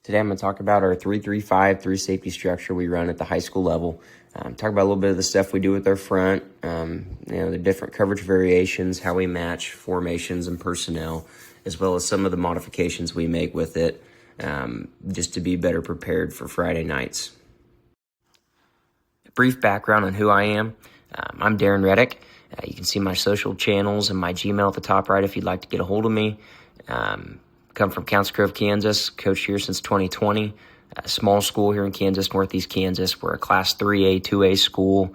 Today I'm going to talk about our 3-3-5 3-safety structure we run at the high school level. Talk about a little bit of the stuff we do with our front, the different coverage variations, how we match formations and personnel, as well as some of the modifications we make with it, just to be better prepared for Friday nights. A brief background on who I am. I'm Derron Reddick. You can see my social channels and my Gmail at the top right if you'd like to get a hold of me. Come from Council Grove, Kansas, coached here since 2020. A small school here in Kansas, Northeast Kansas. We're a Class 3A, 2A school.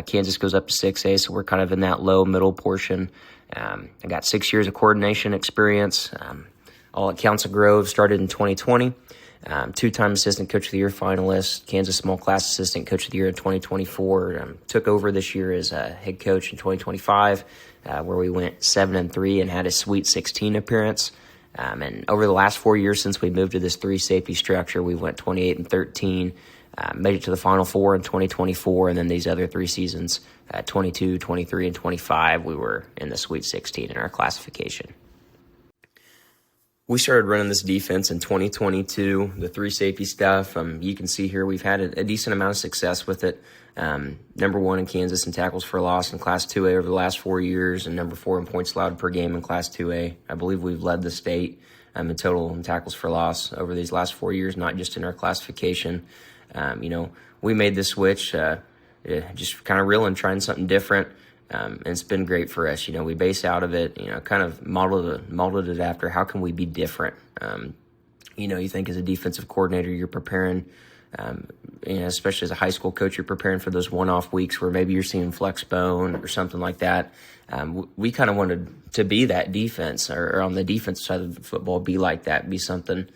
Kansas goes up to 6A, so we're kind of in that low middle portion. I got 6 years of coordination experience, all at Council Grove, started in 2020. Two-time Assistant Coach of the Year finalist, Kansas Small Class Assistant Coach of the Year in 2024. Took over this year as a head coach in 2025, where we went 7-3 and had a Sweet 16 appearance. And over the last 4 years since we moved to this 3-safety structure, we went 28-13, made it to the Final Four in 2024, and then these other 3 seasons, 22, 23, and 25, we were in the Sweet 16 in our classification. We started running this defense in 2022, the 3-safety stuff. You can see here we've had a decent amount of success with it. Number 1 in Kansas in tackles for loss in Class 2A over the last 4 years, and number 4 in points allowed per game in Class 2A. I believe we've led the state in total in tackles for loss over these last 4 years, not just in our classification. We made this switch, just kind of real and trying something different. And it's been great for us. We base out of it, kind of modeled it after how can we be different. You think as a defensive coordinator, you're preparing, especially as a high school coach, you're preparing for those one-off weeks where maybe you're seeing flex bone or something like that. We kind of wanted to be that defense, or on the defensive side of football, be like that, be something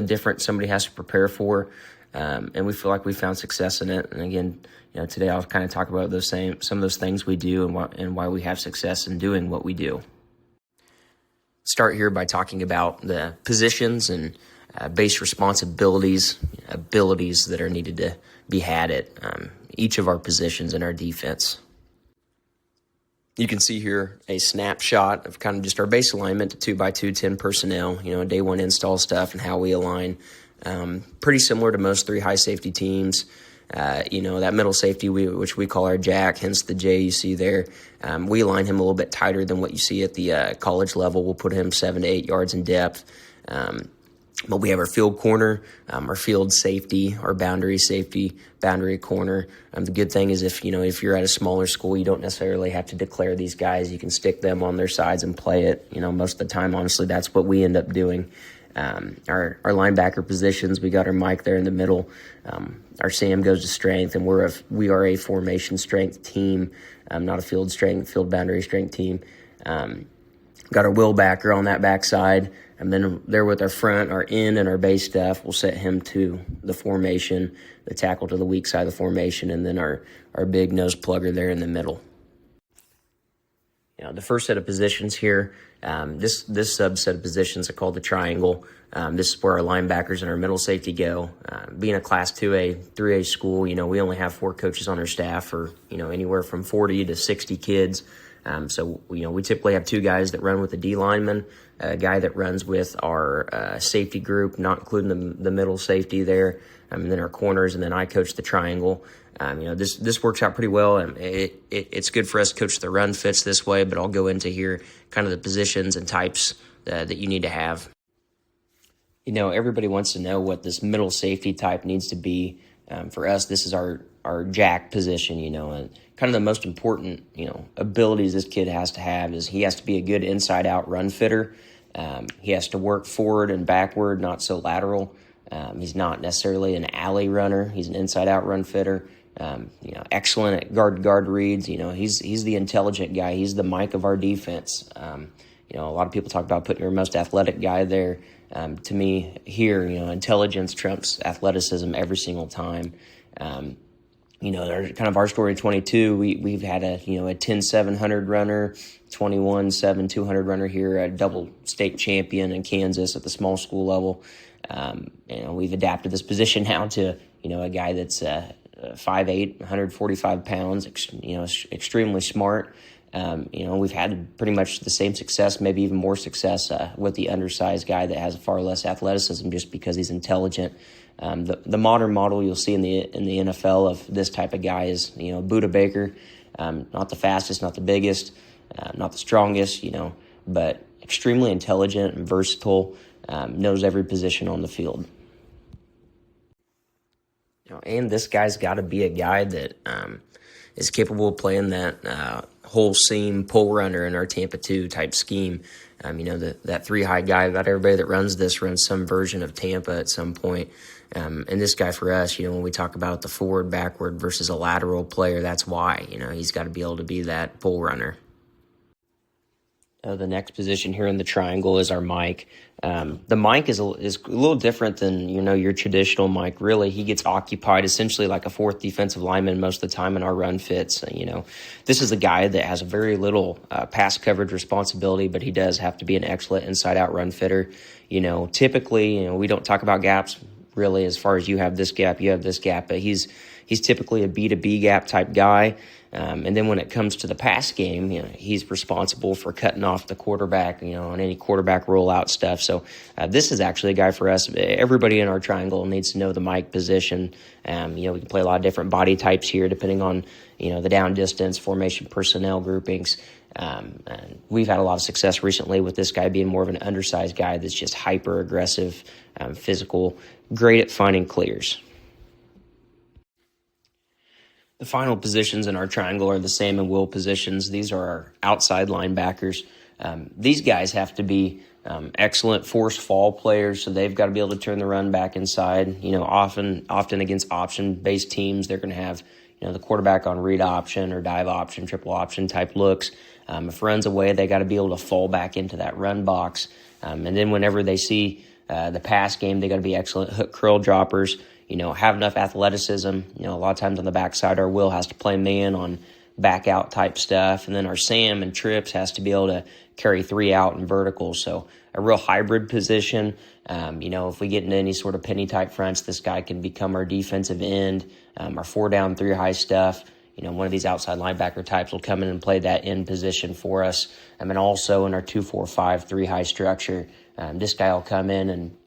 different somebody has to prepare for. And we feel like we found success in it. And again, today I'll kind of talk about some of those things we do and why we have success in doing what we do. Start here by talking about the positions and base responsibilities, abilities that are needed to be had at each of our positions in our defense. You can see here a snapshot of kind of just our base alignment to 2x2, 10 personnel, day one install stuff and how we align. Pretty similar to most 3 high safety teams. That middle safety, which we call our jack, hence the J you see there. We align him a little bit tighter than what you see at the college level. We'll put him 7 to 8 yards in depth. But we have our field corner, our field safety, our boundary safety, boundary corner. The good thing is if you're at a smaller school, you don't necessarily have to declare these guys. You can stick them on their sides and play it. Most of the time, honestly, that's what we end up doing. Our linebacker positions, we got our Mike there in the middle. Our Sam goes to strength, and we are a formation strength team, not a field boundary strength team. Got our Will backer on that backside, and then there with our front, our end, and our base stuff, we'll set him to the formation, the tackle to the weak side of the formation, and then our big nose plugger there in the middle. The first set of positions here, this subset of positions are called the triangle. This is where our linebackers and our middle safety go. Being a Class 2A, 3A school, we only have 4 coaches on our staff, or anywhere from 40 to 60 kids. So we typically have 2 guys that run with the D lineman, a guy that runs with our safety group, not including the middle safety there, and then our corners, and then I coach the triangle. This works out pretty well, and it's good for us to coach the run fits this way, but I'll go into here kind of the positions and types that you need to have. Everybody wants to know what this middle safety type needs to be. For us, this is our jack position, and kind of the most important, abilities this kid has to have is he has to be a good inside-out run fitter. He has to work forward and backward, not so lateral. He's not necessarily an alley runner. He's an inside-out run fitter. Excellent at guard reads. He's the intelligent guy. He's the Mike of our defense. A lot of people talk about putting your most athletic guy there. To me, here, intelligence trumps athleticism every single time. Kind of our story in 22, we've had a 10-700 runner, 21-7-200 runner here, a double state champion in Kansas at the small school level. We've adapted this position now to, a guy that's 5'8", 145 pounds, extremely smart. We've had pretty much the same success, maybe even more success with the undersized guy that has far less athleticism just because he's intelligent. The modern model you'll see in the NFL of this type of guy is, Buda Baker, not the fastest, not the biggest, not the strongest, but extremely intelligent and versatile, knows every position on the field. And this guy's got to be a guy that is capable of playing that whole seam pull runner in our Tampa 2 type scheme. That three high guy, about everybody that runs this runs some version of Tampa at some point. And this guy for us, when we talk about the forward, backward versus a lateral player, that's why, he's got to be able to be that pull runner. The next position here in the triangle is our Mike. The Mike is a little different than, your traditional Mike. Really, he gets occupied essentially like a fourth defensive lineman most of the time in our run fits. This is a guy that has very little pass coverage responsibility, but he does have to be an excellent inside-out run fitter. Typically, we don't talk about gaps really as far as you have this gap, but he's typically a B2B gap type guy. And then when it comes to the pass game, he's responsible for cutting off the quarterback, on any quarterback rollout stuff. So this is actually a guy for us. Everybody in our triangle needs to know the Mike position. We can play a lot of different body types here depending on, the down distance, formation, personnel groupings. And we've had a lot of success recently with this guy being more of an undersized guy that's just hyper aggressive, physical, great at finding clears. The final positions in our triangle are the same in will positions. These are our outside linebackers. These guys have to be excellent force fall players, so they've got to be able to turn the run back inside. Often against option-based teams, they're going to have the quarterback on read option or dive option, triple option type looks. If runs away, they got to be able to fall back into that run box. And then whenever they see the pass game, they got to be excellent hook curl droppers. Have enough athleticism. A lot of times on the backside, our Will has to play man on back out type stuff. And then our Sam and Trips has to be able to carry 3 out in vertical. So a real hybrid position. If we get into any sort of penny type fronts, this guy can become our defensive end, our 4 down, 3 high stuff. One of these outside linebacker types will come in and play that end position for us. And also in our 2-4-5, 3 high structure, this guy will come in and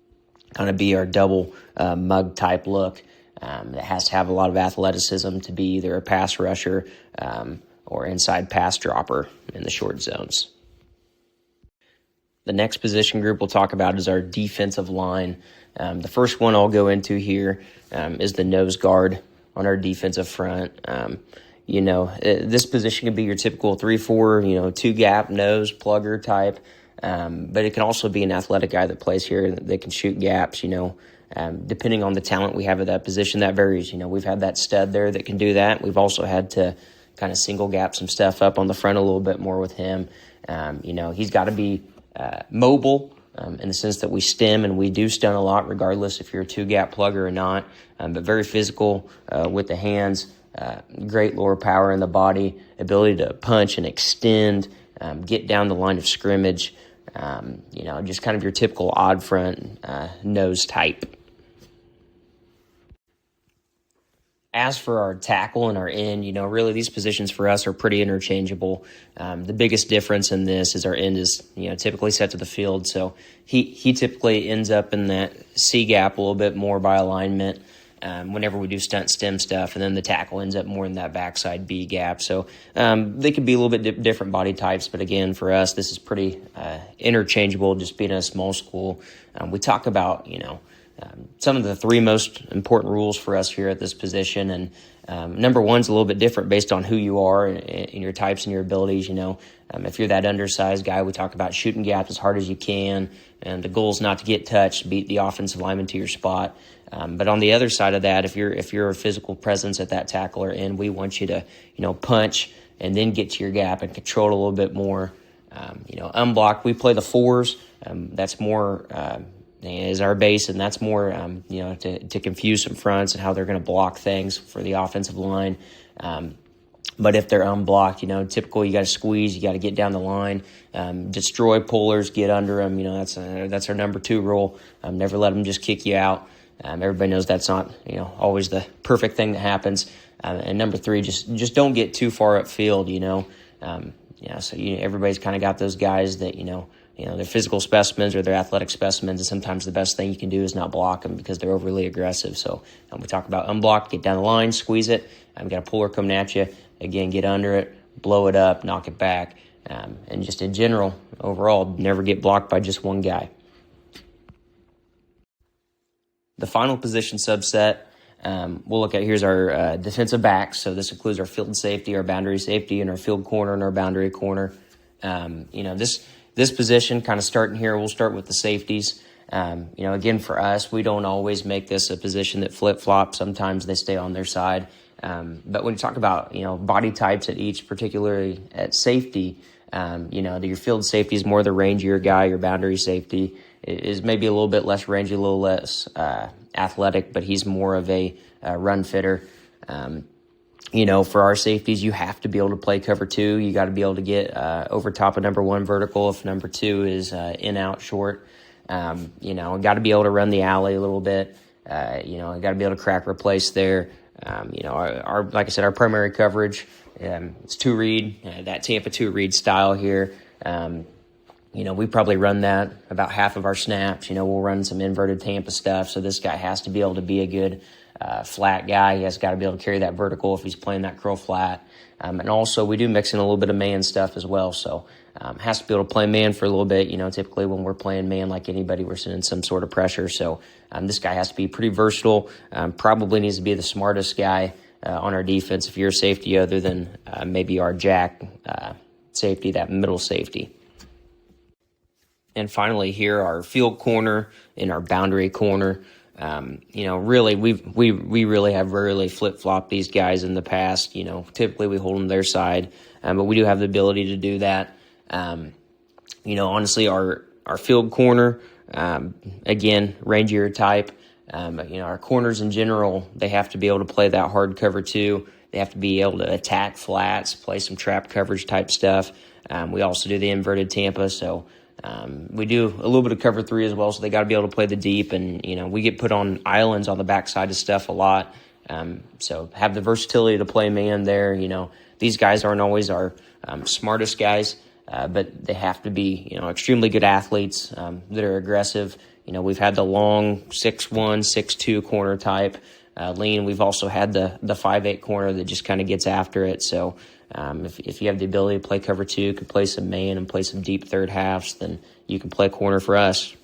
kind of be our double mug type look. That has to have a lot of athleticism to be either a pass rusher or inside pass dropper in the short zones. The next position group we'll talk about is our defensive line. The first one I'll go into here is the nose guard on our defensive front. This position can be your typical 3-4, 2-gap nose plugger type. But it can also be an athletic guy that plays here that can shoot gaps, depending on the talent we have at that position, that varies. We've had that stud there that can do that. We've also had to kind of single gap some stuff up on the front a little bit more with him. He's got to be mobile in the sense that we stem, and we do stun a lot regardless if you're a 2-gap plugger or not, but very physical with the hands, great lower power in the body, ability to punch and extend, get down the line of scrimmage, just kind of your typical odd front nose type. As for our tackle and our end, really these positions for us are pretty interchangeable. The biggest difference in this is our end is, typically set to the field. So he typically ends up in that C gap a little bit more by alignment whenever we do stunt stem stuff. And then the tackle ends up more in that backside B gap. So they could be a little bit different body types. But again, for us, this is pretty interchangeable, just being a small school. We talk about, some of the 3 most important rules for us here at this position. And number 1's a little bit different based on who you are and your types and your abilities. If you're that undersized guy, we talk about shooting gaps as hard as you can. And the goal is not to get touched, beat the offensive lineman to your spot. But on the other side of that, if you're a physical presence at that tackle or end, we want you to, punch and then get to your gap and control it a little bit more. Unblocked, we play the 4s. That's more is our base, and that's more, to confuse some fronts and how they're going to block things for the offensive line. But if they're unblocked, typical, you got to squeeze, you got to get down the line, destroy pullers, get under them. That's our number 2 rule. Never let them just kick you out. Everybody knows that's not, always the perfect thing that happens. And number 3, just don't get too far upfield. So everybody's kind of got those guys that, they're physical specimens or they're athletic specimens, and sometimes the best thing you can do is not block them because they're overly aggressive. So we talk about unblocked, get down the line, squeeze it. Got a puller coming at you. Again, get under it, blow it up, knock it back. And just in general, overall, never get blocked by just one guy. The final position subset we'll look at here's our defensive backs. So this includes our field safety, our boundary safety, and our field corner and our boundary corner. This position, kind of starting here, we'll start with the safeties. Again, for us, we don't always make this a position that flip-flops. Sometimes they stay on their side. But when you talk about, body types at each, particularly at safety, your field safety is more the rangier guy. Your boundary safety is maybe a little bit less rangy, a little less athletic, but he's more of a run fitter. For our safeties, you have to be able to play cover two. You got to be able to get over top of number one vertical if number two is in, out, short. Got to be able to run the alley a little bit. Got to be able to crack replace there. Our like I said, our primary coverage, it's two read, that Tampa two read style here. We probably run that about half of our snaps. We'll run some inverted Tampa stuff. So this guy has to be able to be a good flat guy. He has got to be able to carry that vertical if he's playing that curl flat. And also we do mix in a little bit of man stuff as well. So has to be able to play man for a little bit. Typically when we're playing man like anybody, we're sending some sort of pressure. So this guy has to be pretty versatile. Probably needs to be the smartest guy on our defense if you're a safety other than maybe our jack safety, that middle safety. And finally here, our field corner and our boundary corner. Really, we really have rarely flip-flopped these guys in the past. Typically we hold them their side, but we do have the ability to do that. Honestly, our field corner, again, rangier type. Our corners in general, they have to be able to play that hard cover two. They have to be able to attack flats, play some trap coverage type stuff. We also do the inverted Tampa, so we do a little bit of cover three as well, so they got to be able to play the deep, and we get put on islands on the backside of stuff a lot. So have the versatility to play man there. These guys aren't always our smartest guys, but they have to be extremely good athletes that are aggressive. We've had the long 6'1", 6'2" corner type lean. We've also had the 5'8" corner that just kind of gets after it. So if you have the ability to play cover two, can play some man and play some deep third halves, then you can play corner for us.